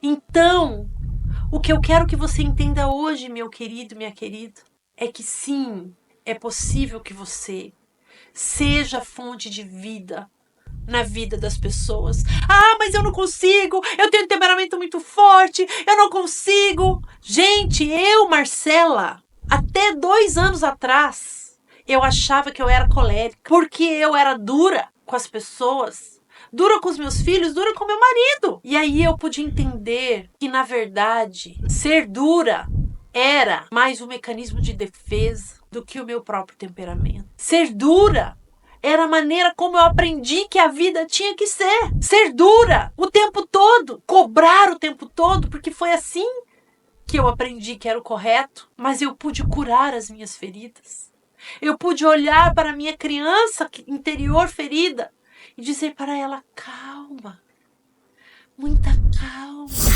Então, o que eu quero que você entenda hoje, meu querido, minha querida, é que sim, é possível que você seja fonte de vida na vida das pessoas. Ah, mas eu não consigo, eu tenho um temperamento muito forte, eu não consigo. Gente, eu, Marcela, até 2 anos atrás, eu achava que eu era colérica, porque eu era dura com as pessoas, dura com os meus filhos, dura com meu marido. E aí eu pude entender que, na verdade, ser dura era mais um mecanismo de defesa do que o meu próprio temperamento. Ser dura era a maneira como eu aprendi que a vida tinha que ser. Ser dura o tempo todo, cobrar o tempo todo, porque foi assim que eu aprendi que era o correto. Mas eu pude curar as minhas feridas. Eu pude olhar para a minha criança interior ferida e dizer para ela: calma, muita calma.